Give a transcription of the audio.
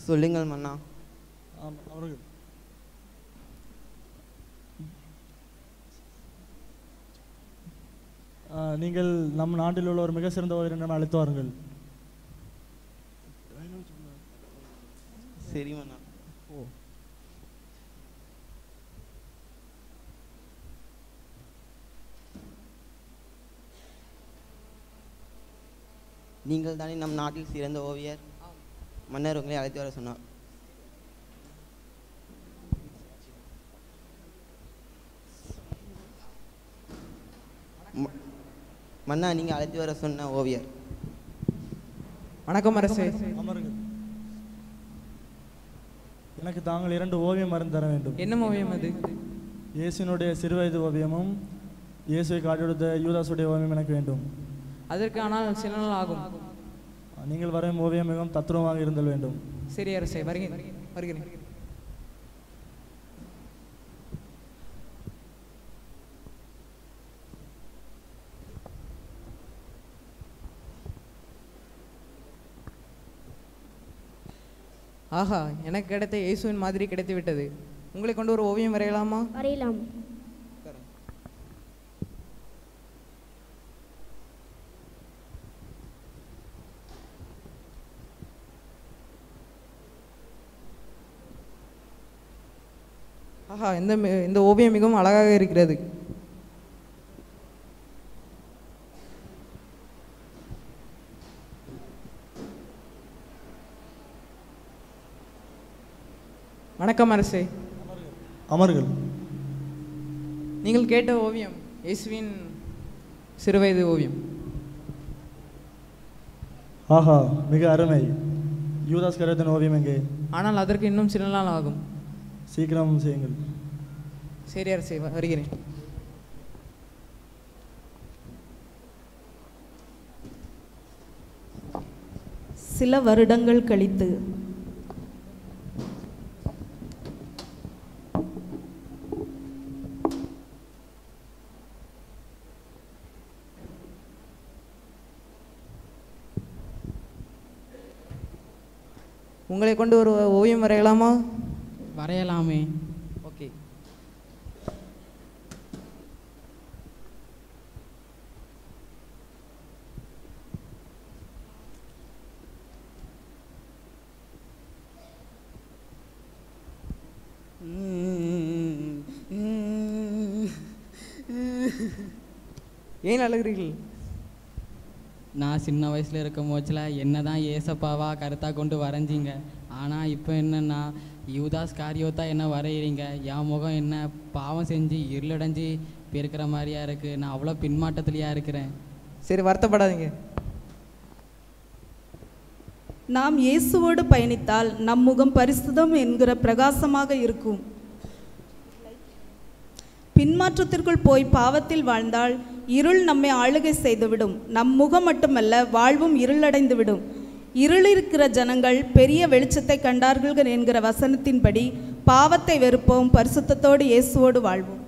சொல்லுங்கள் மன்னா. அவர்கள் நீங்கள் நம் நாட்டில் உள்ள ஒரு மிக சிறந்த ஓவியரிடம் அழைத்து வாருங்கள். சரி மன்னா. நீங்கள் தானே நம் நாட்டில் சிறந்த ஓவியர்? மன்னர் உங்களை அழைத்து வர சொன்னார். மன்னா, நீங்கள் அழைத்து வர சொன்ன ஓவியர். வணக்கம் அரசே. அமருங்கள். எனக்கு தாங்கள் 2 ஓவியம் மருந்து தர வேண்டும். என்ன ஓவியம் அது? இயேசுனுடைய சிறுவயது ஓவியமும் இயேசுவை காட்டியெடுத்த யூதாசுடைய ஓவியம் எனக்கு வேண்டும். அதற்கு ஆனால் சில நாள் ஆகும். நீங்கள் வரையும் ஓவியம் மிகவும் தத்ரூபமாக இருந்தல் வேண்டும். சரி அரசே, வருகிறேன். ஆஹா, எனக்கு கிடைத்த இயேசுவின் மாதிரி கிடைத்து விட்டது. உங்களை கொண்டு ஒரு ஓவியம் வரையலாமா? வரையலாம். ஆஹா, இந்த ஓவியம் மிகவும் அழகாக இருக்கிறது. வணக்கம் அரசே. அமர்கள். நீங்கள் கேட்ட ஓவியம் இயேசுவின் சிறுவயது ஓவியம். ஆஹா, மிக அருமை. யூதாஸ் கரியத்தின் ஓவியம் எங்கே? ஆனால் அதற்கு இன்னும் சில நாள் ஆகும். சீக்கிரம் செய்யுங்கள். சரி அரசே, வருகிறேன். சில வருடங்கள் கழித்து உங்களை கொண்டு ஒரு ஓவியம் வரையலாமா? வரையலாமே. ஓகே. ஏன் அழுகிறீர்கள்? நான் சின்ன வயசில் இருக்கும் போச்சில் என்ன தான் ஏசப்பாவா கருத்தாக கொண்டு வரைஞ்சிங்க. ஆனால் இப்போ என்னென்னா யூதாஸ் காரியோத்தா என்ன வரைகிறீங்க. என் முகம் என்ன பாவம் செஞ்சு இருளடைஞ்சு இருக்கிற மாதிரியா இருக்குது. நான் அவ்வளோ பின்மாட்டத்துலையா இருக்கிறேன். சரி, வருத்தப்படாதீங்க. நாம் இயேசுவோடு பயணித்தால் நம் முகம் பரிசுத்தம் என்கிற பிரகாசமாக இருக்கும். பின்மாற்றத்திற்குள் போய் பாவத்தில் வாழ்ந்தால் இருள் நம்மை ஆளுகை செய்துவிடும். நம் முகம் மட்டுமல்ல, வாழ்வும் இருளடைந்துவிடும். இருளிருக்கிற ஜனங்கள் பெரிய வெளிச்சத்தை கண்டார்கள் என்கிற வசனத்தின்படி பாவத்தை வெறுப்போம், பரிசுத்தத்தோடு இயேசுவோடு வாழ்வோம்.